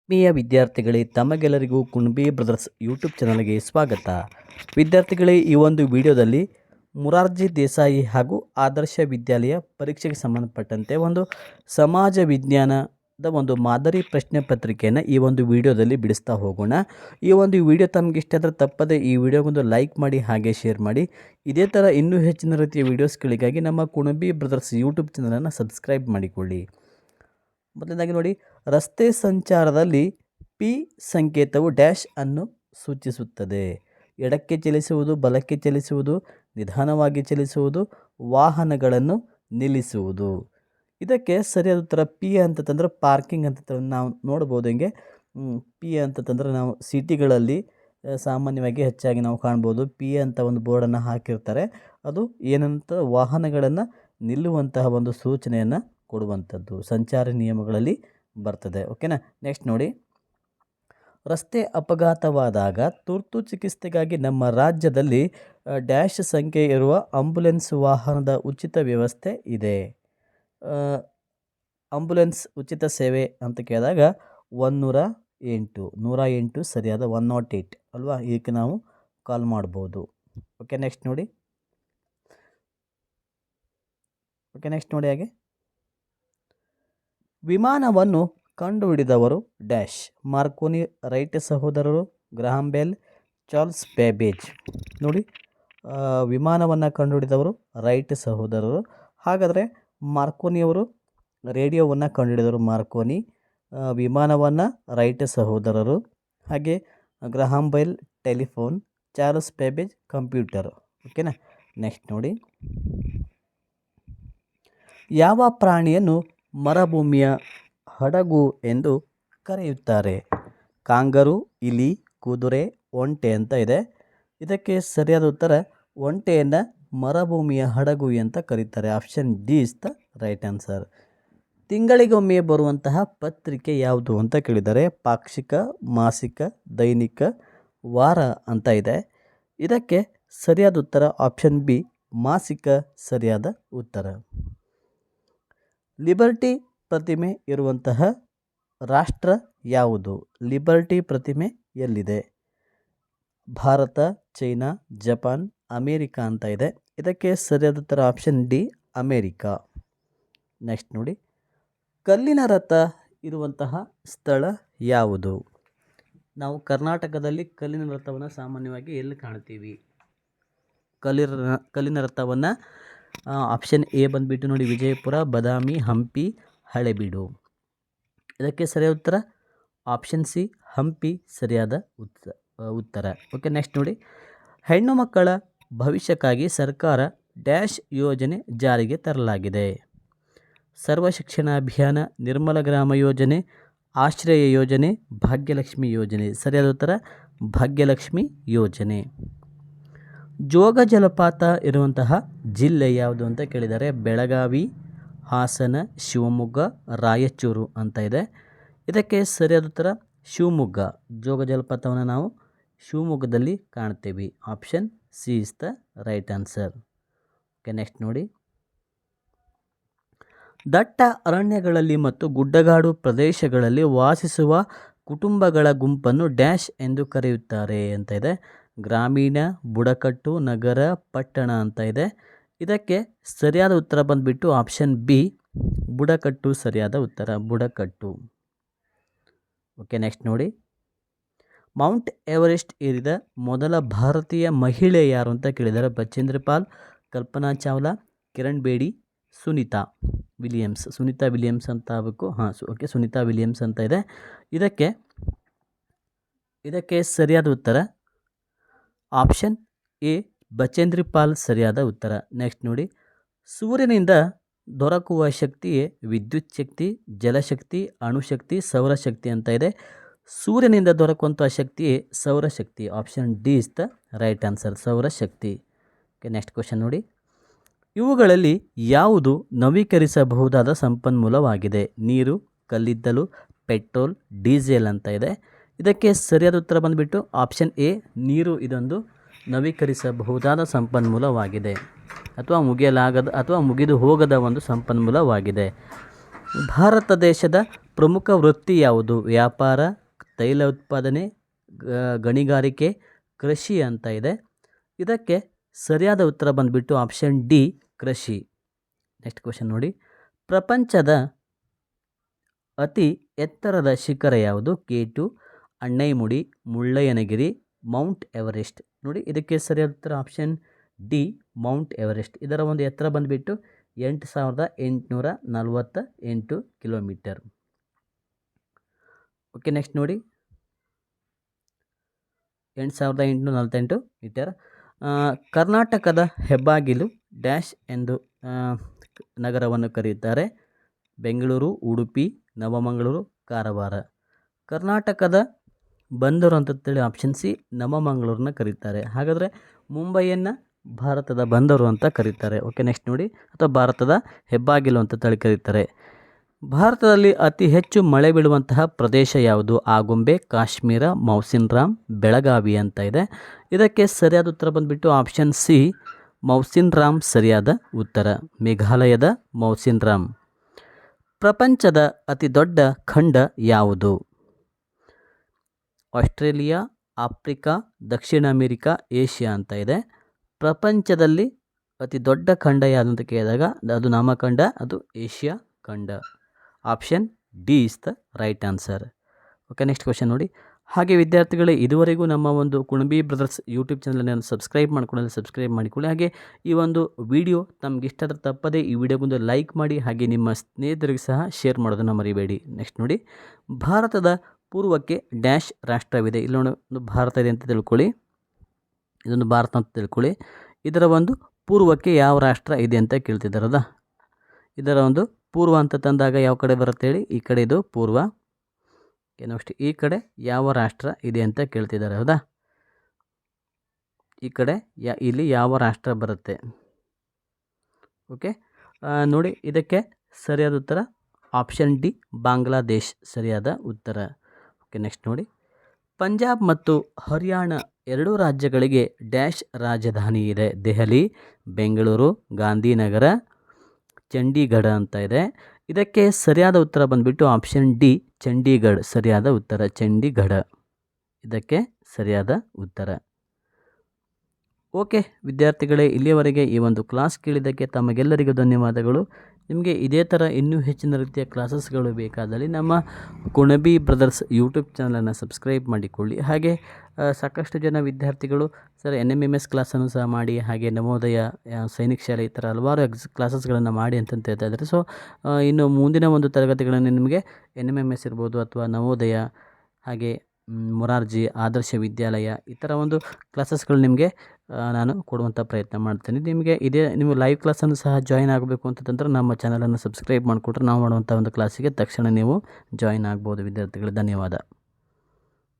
ಆತ್ಮೀಯ ವಿದ್ಯಾರ್ಥಿಗಳೇ, ತಮಗೆಲ್ಲರಿಗೂ ಕುಣಬಿ ಬ್ರದರ್ಸ್ ಯೂಟ್ಯೂಬ್ ಚಾನಲ್ಗೆ ಸ್ವಾಗತ. ವಿದ್ಯಾರ್ಥಿಗಳೇ, ಈ ಒಂದು ವಿಡಿಯೋದಲ್ಲಿ ಮೊರಾರ್ಜಿ ದೇಸಾಯಿ ಹಾಗೂ ಆದರ್ಶ ವಿದ್ಯಾಲಯ ಪರೀಕ್ಷೆಗೆ ಸಂಬಂಧಪಟ್ಟಂತೆ ಒಂದು ಸಮಾಜ ವಿಜ್ಞಾನದ ಒಂದು ಮಾದರಿ ಪ್ರಶ್ನೆ ಪತ್ರಿಕೆಯನ್ನು ಈ ಒಂದು ವಿಡಿಯೋದಲ್ಲಿ ಬಿಡಿಸ್ತಾ ಹೋಗೋಣ. ಈ ಒಂದು ವಿಡಿಯೋ ತಮಗೆ ಇಷ್ಟ ಆದರೆ ತಪ್ಪದೆ ಈ ವಿಡಿಯೋಗೊಂದು ಲೈಕ್ ಮಾಡಿ ಹಾಗೆ ಶೇರ್ ಮಾಡಿ. ಇದೇ ಥರ ಇನ್ನೂ ಹೆಚ್ಚಿನ ರೀತಿಯ ವೀಡಿಯೋಸ್ಗಳಿಗಾಗಿ ನಮ್ಮ ಕುಣಬಿ ಬ್ರದರ್ಸ್ ಯೂಟ್ಯೂಬ್ ಚಾನಲನ್ನು ಸಬ್ಸ್ಕ್ರೈಬ್ ಮಾಡಿಕೊಳ್ಳಿ. ಮೊದಲನೇದಾಗಿ ನೋಡಿ, ರಸ್ತೆ ಸಂಚಾರದಲ್ಲಿ ಪಿ ಸಂಕೇತವು ಡ್ಯಾಶ್ ಅನ್ನು ಸೂಚಿಸುತ್ತದೆ. ಎಡಕ್ಕೆ ಚಲಿಸುವುದು, ಬಲಕ್ಕೆ ಚಲಿಸುವುದು, ನಿಧಾನವಾಗಿ ಚಲಿಸುವುದು, ವಾಹನಗಳನ್ನು ನಿಲ್ಲಿಸುವುದು. ಇದಕ್ಕೆ ಸರಿಯಾದ ಉತ್ತರ ಪಿ ಅಂತಂದ್ರೆ ಪಾರ್ಕಿಂಗ್ ಅಂತ ನಾವು ನೋಡ್ಬೋದು. ಹಿಂಗೆ ಪಿ ಅಂತಂದ್ರೆ ನಾವು ಸಿಟಿಗಳಲ್ಲಿ ಸಾಮಾನ್ಯವಾಗಿ ಹೆಚ್ಚಾಗಿ ನಾವು ಕಾಣ್ಬೋದು. ಪಿ ಅಂತ ಒಂದು ಬೋರ್ಡನ್ನು ಹಾಕಿರ್ತಾರೆ. ಅದು ಏನಂತ ವಾಹನಗಳನ್ನು ನಿಲ್ಲುವಂತಹ ಒಂದು ಸೂಚನೆಯನ್ನು ಕೊಡುವಂಥದ್ದು ಸಂಚಾರ ನಿಯಮಗಳಲ್ಲಿ ಬರ್ತದೆ. ಓಕೆನಾ. ನೆಕ್ಸ್ಟ್ ನೋಡಿ, ರಸ್ತೆ ಅಪಘಾತವಾದಾಗ ತುರ್ತು ಚಿಕಿತ್ಸೆಗಾಗಿ ನಮ್ಮ ರಾಜ್ಯದಲ್ಲಿ ಡ್ಯಾಶ್ ಸಂಖ್ಯೆ ಇರುವ ಆಂಬ್ಯುಲೆನ್ಸ್ ವಾಹನದ ಉಚಿತ ವ್ಯವಸ್ಥೆ ಇದೆ. ಆಂಬ್ಯುಲೆನ್ಸ್ ಉಚಿತ ಸೇವೆ ಅಂತ ಕೇಳಿದಾಗ 108 ಸರಿಯಾದ 108 ಅಲ್ವಾ, ಇದಕ್ಕೆ ನಾವು ಕಾಲ್ ಮಾಡ್ಬೋದು. ನೆಕ್ಸ್ಟ್ ನೋಡಿ ಹಾಗೆ ವಿಮಾನವನ್ನು ಕಂಡುಹಿಡಿದವರು ಡ್ಯಾಶ್. ಮಾರ್ಕೋನಿ, ರೈಟ್ ಸಹೋದರರು, ಗ್ರಹಾಂ ಬೆಲ್, ಚಾರ್ಲ್ಸ್ ಬೇಬೇಜ್. ನೋಡಿ, ವಿಮಾನವನ್ನು ಕಂಡುಹಿಡಿದವರು ರೈಟ್ ಸಹೋದರರು. ಹಾಗಾದರೆ ಮಾರ್ಕೋನಿಯವರು ರೇಡಿಯೋವನ್ನು ಕಂಡುಹಿಡಿದವರು ಮಾರ್ಕೋನಿ, ವಿಮಾನವನ್ನು ರೈಟ್ ಸಹೋದರರು. ಹಾಗೆ Graham Bell telephone, Charles Babbage computer. ಓಕೆನಾ. ನೆಕ್ಸ್ಟ್ ನೋಡಿ, ಯಾವ ಪ್ರಾಣಿಯನ್ನು ಮರುಭೂಮಿಯ ಹಡಗು ಎಂದು ಕರೆಯುತ್ತಾರೆ? ಕಾಂಗರು, ಇಲಿ, ಕುದುರೆ, ಒಂಟೆ ಅಂತ ಇದೆ. ಇದಕ್ಕೆ ಸರಿಯಾದ ಉತ್ತರ ಒಂಟೆಯನ್ನು ಮರುಭೂಮಿಯ ಹಡಗು ಅಂತ ಕರೀತಾರೆ. Option D is the right answer. ತಿಂಗಳಿಗೊಮ್ಮೆ ಬರುವಂತಹ ಪತ್ರಿಕೆ ಯಾವುದು ಅಂತ ಕೇಳಿದ್ದಾರೆ. ಪಾಕ್ಷಿಕ, ಮಾಸಿಕ, ದೈನಿಕ, ವಾರ ಅಂತ ಇದೆ. ಇದಕ್ಕೆ ಸರಿಯಾದ ಉತ್ತರ ಆಪ್ಷನ್ ಬಿ, ಮಾಸಿಕ ಸರಿಯಾದ ಉತ್ತರ. ಲಿಬರ್ಟಿ ಪ್ರತಿಮೆ ಇರುವಂತಹ ರಾಷ್ಟ್ರ ಯಾವುದು? ಲಿಬರ್ಟಿ ಪ್ರತಿಮೆ ಎಲ್ಲಿದೆ? ಭಾರತ, ಚೈನಾ, ಜಪಾನ್, ಅಮೇರಿಕಾ ಅಂತ ಇದೆ. ಇದಕ್ಕೆ ಸರಿಯಾದ ಉತ್ತರ ಆಪ್ಷನ್ ಡಿ, ಅಮೇರಿಕಾ. ನೆಕ್ಸ್ಟ್ ನೋಡಿ, ಕಲ್ಲಿನ ರಥ ಇರುವಂತಹ ಸ್ಥಳ ಯಾವುದು? ನಾವು ಕರ್ನಾಟಕದಲ್ಲಿ ಕಲ್ಲಿನ ರಥವನ್ನು ಸಾಮಾನ್ಯವಾಗಿ ಎಲ್ಲಿ ಕಾಣ್ತೀವಿ? ಕಲ್ಲಿನ ರಥವನ್ನು ಆಪ್ಷನ್ ಎ ಬಂದುಬಿಟ್ಟು ನೋಡಿ, ವಿಜಯಪುರ, ಬದಾಮಿ, ಹಂಪಿ, ಹಳೆಬೀಡು. ಇದಕ್ಕೆ ಸರಿಯಾದ ಉತ್ತರ ಆಪ್ಷನ್ ಸಿ, ಹಂಪಿ ಸರಿಯಾದ ಉತ್ತರ. ನೆಕ್ಸ್ಟ್ ನೋಡಿ, ಹೆಣ್ಣು ಮಕ್ಕಳ ಭವಿಷ್ಯಕ್ಕಾಗಿ ಸರ್ಕಾರ ಡ್ಯಾಶ್ ಯೋಜನೆ ಜಾರಿಗೆ ತರಲಾಗಿದೆ. ಸರ್ವ ಶಿಕ್ಷಣ ಅಭಿಯಾನ, ನಿರ್ಮಲ ಗ್ರಾಮ ಯೋಜನೆ, ಆಶ್ರಯ ಯೋಜನೆ, ಭಾಗ್ಯಲಕ್ಷ್ಮಿ ಯೋಜನೆ. ಸರಿಯಾದ ಉತ್ತರ ಭಾಗ್ಯಲಕ್ಷ್ಮಿ ಯೋಜನೆ. ಜೋಗ ಜಲಪಾತ ಇರುವಂತಹ ಜಿಲ್ಲೆ ಯಾವುದು ಅಂತ ಕೇಳಿದ್ದಾರೆ. ಬೆಳಗಾವಿ, ಹಾಸನ, ಶಿವಮೊಗ್ಗ, ರಾಯಚೂರು ಅಂತ ಇದೆ. ಇದಕ್ಕೆ ಸರಿಯಾದ ಉತ್ತರ ಶಿವಮೊಗ್ಗ. ಜೋಗ ಜಲಪಾತವನ್ನು ನಾವು ಶಿವಮೊಗ್ಗದಲ್ಲಿ ಕಾಣ್ತೇವೆ. Option C is the right answer. Next ನೋಡಿ, ದಟ್ಟ ಅರಣ್ಯಗಳಲ್ಲಿ ಮತ್ತು ಗುಡ್ಡಗಾಡು ಪ್ರದೇಶಗಳಲ್ಲಿ ವಾಸಿಸುವ ಕುಟುಂಬಗಳ ಗುಂಪನ್ನು ಡ್ಯಾಶ್ ಎಂದು ಕರೆಯುತ್ತಾರೆ ಅಂತ ಇದೆ. ಗ್ರಾಮೀಣ, ಬುಡಕಟ್ಟು, ನಗರ, ಪಟ್ಟಣ ಅಂತ ಇದೆ. ಇದಕ್ಕೆ ಸರಿಯಾದ ಉತ್ತರ ಬಂದುಬಿಟ್ಟು ಆಪ್ಷನ್ ಬಿ, ಬುಡಕಟ್ಟು ಸರಿಯಾದ ಉತ್ತರ, ಬುಡಕಟ್ಟು. ನೆಕ್ಸ್ಟ್ ನೋಡಿ, ಮೌಂಟ್ ಎವರೆಸ್ಟ್ ಏರಿದ ಮೊದಲ ಭಾರತೀಯ ಮಹಿಳೆ ಯಾರು ಅಂತ ಕೇಳಿದ್ದಾರೆ. ಬಚೇಂದ್ರ ಪಾಲ್, ಕಲ್ಪನಾ ಚಾವ್ಲಾ, ಕಿರಣ್ ಬೇಡಿ, ಸುನೀತಾ ವಿಲಿಯಮ್ಸ್ ಅಂತ ಆಗಬೇಕು. ಸುನೀತಾ ವಿಲಿಯಮ್ಸ್ ಅಂತ ಇದೆ. ಇದಕ್ಕೆ ಸರಿಯಾದ ಉತ್ತರ ಆಪ್ಷನ್ ಎ, ಬಚೇಂದ್ರ ಪಾಲ್ ಸರಿಯಾದ ಉತ್ತರ. ನೆಕ್ಸ್ಟ್ ನೋಡಿ, ಸೂರ್ಯನಿಂದ ದೊರಕುವ ಶಕ್ತಿಯೇ ವಿದ್ಯುತ್ ಶಕ್ತಿ, ಜಲಶಕ್ತಿ, ಅಣುಶಕ್ತಿ, ಸೌರಶಕ್ತಿ ಅಂತ ಇದೆ. ಸೂರ್ಯನಿಂದ ದೊರಕುವಂಥ ಶಕ್ತಿಯೇ ಸೌರಶಕ್ತಿ. Option D is the right answer, ಸೌರಶಕ್ತಿ. ನೆಕ್ಸ್ಟ್ ಕ್ವಶನ್ ನೋಡಿ, ಇವುಗಳಲ್ಲಿ ಯಾವುದು ನವೀಕರಿಸಬಹುದಾದ ಸಂಪನ್ಮೂಲವಾಗಿದೆ? ನೀರು, ಕಲ್ಲಿದ್ದಲು, ಪೆಟ್ರೋಲ್, ಡೀಸೆಲ್ ಅಂತ ಇದೆ. ಇದಕ್ಕೆ ಸರಿಯಾದ ಉತ್ತರ ಬಂದುಬಿಟ್ಟು ಆಪ್ಷನ್ ಎ, ನೀರು ಇದೊಂದು ನವೀಕರಿಸಬಹುದಾದ ಸಂಪನ್ಮೂಲವಾಗಿದೆ ಅಥವಾ ಮುಗಿದು ಹೋಗದ ಒಂದು ಸಂಪನ್ಮೂಲವಾಗಿದೆ. ಭಾರತ ದೇಶದ ಪ್ರಮುಖ ವೃತ್ತಿ ಯಾವುದು? ವ್ಯಾಪಾರ, ತೈಲ ಉತ್ಪಾದನೆ, ಗಣಿಗಾರಿಕೆ, ಕೃಷಿ ಅಂತ ಇದೆ. ಇದಕ್ಕೆ ಸರಿಯಾದ ಉತ್ತರ ಬಂದುಬಿಟ್ಟು ಆಪ್ಷನ್ ಡಿ, ಕೃಷಿ. ನೆಕ್ಸ್ಟ್ ಕ್ವೆಶನ್ ನೋಡಿ. ಪ್ರಪಂಚದ ಅತಿ ಎತ್ತರದ ಶಿಖರ ಯಾವುದು? K2, ಅಣ್ಣೈಮುಡಿ, Mullayanagiri, Mount Everest. ನೋಡಿ, ಇದಕ್ಕೆ ಸರಿಯಾದ ಉತ್ತರ ಆಪ್ಷನ್ ಡಿ, ಮೌಂಟ್ ಎವರೆಸ್ಟ್. ಇದರ ಒಂದು ಎತ್ತರ ಬಂದುಬಿಟ್ಟು 8,848 ಕಿಲೋಮೀಟರ್. ಓಕೆ, ನೆಕ್ಸ್ಟ್ ನೋಡಿ, 8,848 ಮೀಟರ್. ಕರ್ನಾಟಕದ ಹೆಬ್ಬಾಗಿಲು ಡ್ಯಾಶ್ ಎಂದು ನಗರವನ್ನು ಕರೆಯುತ್ತಾರೆ? ಬೆಂಗಳೂರು, ಉಡುಪಿ, ನವಮಂಗಳೂರು, ಕಾರವಾರ. ಕರ್ನಾಟಕದ ಬಂದರು ಅಂತೇಳಿ ಆಪ್ಷನ್ ಸಿ, ನವಮಂಗಳೂರನ್ನ ಕರೀತಾರೆ. ಹಾಗಾದರೆ ಮುಂಬೈಯನ್ನು ಭಾರತದ ಬಂದರು ಅಂತ ಕರೀತಾರೆ. ಓಕೆ, ನೆಕ್ಸ್ಟ್ ನೋಡಿ, ಅಥವಾ ಭಾರತದ ಹೆಬ್ಬಾಗಿಲು ಅಂತ ಕರೀತಾರೆ. ಭಾರತದಲ್ಲಿ ಅತಿ ಹೆಚ್ಚು ಮಳೆ ಬೀಳುವಂತಹ ಪ್ರದೇಶ ಯಾವುದು? ಆಗುಂಬೆ, ಕಾಶ್ಮೀರ, ಮೌಸಿನ್ ರಾಮ್, ಬೆಳಗಾವಿ ಅಂತ ಇದೆ. ಇದಕ್ಕೆ ಸರಿಯಾದ ಉತ್ತರ ಬಂದುಬಿಟ್ಟು ಆಪ್ಷನ್ ಸಿ, ಮೌಸಿನ್ ರಾಮ್ ಸರಿಯಾದ ಉತ್ತರ. ಮೇಘಾಲಯದ ಮೌಸಿನ್ ರಾಮ್. ಪ್ರಪಂಚದ ಅತಿ ದೊಡ್ಡ ಖಂಡ ಯಾವುದು? ಆಸ್ಟ್ರೇಲಿಯಾ, ಆಫ್ರಿಕಾ, ದಕ್ಷಿಣ ಅಮೆರಿಕಾ, ಏಷ್ಯಾ ಅಂತ ಇದೆ. ಪ್ರಪಂಚದಲ್ಲಿ ಅತಿ ದೊಡ್ಡ ಖಂಡ ಯಾವುದು ಅಂತ ಕೇಳಿದಾಗ ಅದು ನಾಮಖಂಡ, ಅದು ಏಷ್ಯಾ ಖಂಡ. Option D is the right answer. Okay, next question ನೋಡಿ. ಹಾಗೆ ವಿದ್ಯಾರ್ಥಿಗಳೇ, ಇದುವರೆಗೂ ನಮ್ಮ ಒಂದು ಕುಣಬಿ ಬ್ರದರ್ಸ್ ಯೂಟ್ಯೂಬ್ ಚಾನಲನ್ನು ಸಬ್ಸ್ಕ್ರೈಬ್ ಸಬ್ಸ್ಕ್ರೈಬ್ ಮಾಡಿಕೊಳ್ಳಿ. ಹಾಗೆ ಈ ಒಂದು ವಿಡಿಯೋ ತಮಗೆ ಇಷ್ಟ ಆದರೆ ತಪ್ಪದೇ ಈ ವಿಡಿಯೋಗೊಂದು ಲೈಕ್ ಮಾಡಿ, ಹಾಗೆ ನಿಮ್ಮ ಸ್ನೇಹಿತರಿಗೆ ಸಹ ಶೇರ್ ಮಾಡೋದನ್ನು ಮರಿಬೇಡಿ. ನೆಕ್ಸ್ಟ್ ನೋಡಿ, ಭಾರತದ ಪೂರ್ವಕ್ಕೆ ಡ್ಯಾಶ್ ರಾಷ್ಟ್ರವಿದೆ? ಇಲ್ಲಿ ನೋಡಿ, ಒಂದು ಭಾರತ ಇದೆ ಅಂತ ತಿಳ್ಕೊಳ್ಳಿ. ಇದೊಂದು ಭಾರತ ಅಂತ ತಿಳ್ಕೊಳ್ಳಿ. ಇದರ ಒಂದು ಪೂರ್ವಕ್ಕೆ ಯಾವ ರಾಷ್ಟ್ರ ಇದೆ ಅಂತ ಕೇಳ್ತಿದ್ದಾರದ? ಇದರ ಒಂದು ಪೂರ್ವ ಅಂತ ತಂದಾಗ ಯಾವ ಕಡೆ ಬರುತ್ತೆ ಹೇಳಿ? ಈ ಕಡೆ ಇದು ಪೂರ್ವ. ನೆಕ್ಸ್ಟ್ ಈ ಕಡೆ ಯಾವ ರಾಷ್ಟ್ರ ಇದೆ ಅಂತ ಕೇಳ್ತಿದ್ದಾರೆ, ಹೌದಾ? ಈ ಕಡೆ ಇಲ್ಲಿ ಯಾವ ರಾಷ್ಟ್ರ ಬರುತ್ತೆ? ಓಕೆ, ನೋಡಿ, ಇದಕ್ಕೆ ಸರಿಯಾದ ಉತ್ತರ ಆಪ್ಷನ್ ಡಿ, ಬಾಂಗ್ಲಾದೇಶ್ ಸರಿಯಾದ ಉತ್ತರ. ಓಕೆ, ನೆಕ್ಸ್ಟ್ ನೋಡಿ. ಪಂಜಾಬ್ ಮತ್ತು ಹರಿಯಾಣ ಎರಡೂ ರಾಜ್ಯಗಳಿಗೆ ಡ್ಯಾಶ್ ರಾಜಧಾನಿ ಇದೆ? ದೆಹಲಿ, ಬೆಂಗಳೂರು, ಗಾಂಧಿನಗರ, ಚಂಡೀಗಢ ಅಂತ ಇದೆ. ಇದಕ್ಕೆ ಸರಿಯಾದ ಉತ್ತರ ಬಂದುಬಿಟ್ಟು ಆಪ್ಷನ್ ಡಿ, ಚಂಡೀಗಢ ಸರಿಯಾದ ಉತ್ತರ. ಚಂಡೀಗಢ ಇದಕ್ಕೆ ಸರಿಯಾದ ಉತ್ತರ. ಓಕೆ ವಿದ್ಯಾರ್ಥಿಗಳೇ, ಇಲ್ಲಿಯವರೆಗೆ ಈ ಒಂದು ಕ್ಲಾಸ್ ಕೇಳಿದ್ದಕ್ಕೆ ತಮಗೆಲ್ಲರಿಗೂ ಧನ್ಯವಾದಗಳು. ನಿಮಗೆ ಇದೇ ಥರ ಇನ್ನೂ ಹೆಚ್ಚಿನ ರೀತಿಯ ಕ್ಲಾಸಸ್ಗಳು ಬೇಕಾದಲ್ಲಿ ನಮ್ಮ ಕುಣಬಿ ಬ್ರದರ್ಸ್ ಯೂಟ್ಯೂಬ್ ಚಾನಲನ್ನು ಸಬ್ಸ್ಕ್ರೈಬ್ ಮಾಡಿಕೊಳ್ಳಿ. ಹಾಗೆ ಸಾಕಷ್ಟು ಜನ ವಿದ್ಯಾರ್ಥಿಗಳು ಸರ್ NMMS ಕ್ಲಾಸನ್ನು ಸಹ ಮಾಡಿ, ಹಾಗೆ ನವೋದಯ, ಸೈನಿಕ ಶಾಲೆ, ಈ ಥರ ಹಲವಾರು ಕ್ಲಾಸಸ್ಗಳನ್ನು ಮಾಡಿ ಅಂತ ಹೇಳ್ತಾ ಇದ್ದಾರೆ. ಸೊ ಇನ್ನು ಮುಂದಿನ ಒಂದು ತರಗತಿಗಳನ್ನು ನಿಮಗೆ NMMS ಇರ್ಬೋದು, ಅಥವಾ ನವೋದಯ, ಹಾಗೆ ಮೊರಾರ್ಜಿ, ಆದರ್ಶ ವಿದ್ಯಾಲಯ, ಈ ಥರ ಒಂದು ಕ್ಲಾಸಸ್ಗಳು ನಿಮಗೆ ನಾನು ಕೊಡುವಂಥ ಪ್ರಯತ್ನ ಮಾಡ್ತೀನಿ. ನಿಮಗೆ ನೀವು ಲೈವ್ ಕ್ಲಾಸನ್ನು ಸಹ ಜಾಯಿನ್ ಆಗಬೇಕು ಅಂತಂದ್ರೆ ನಮ್ಮ ಚಾನಲನ್ನು ಸಬ್ಸ್ಕ್ರೈಬ್ ಮಾಡಿಕೊಟ್ರೆ ನಾವು ಮಾಡುವಂಥ ಒಂದು ಕ್ಲಾಸಿಗೆ ತಕ್ಷಣ ನೀವು ಜಾಯಿನ್ ಆಗ್ಬೋದು ವಿದ್ಯಾರ್ಥಿಗಳು. ಧನ್ಯವಾದ.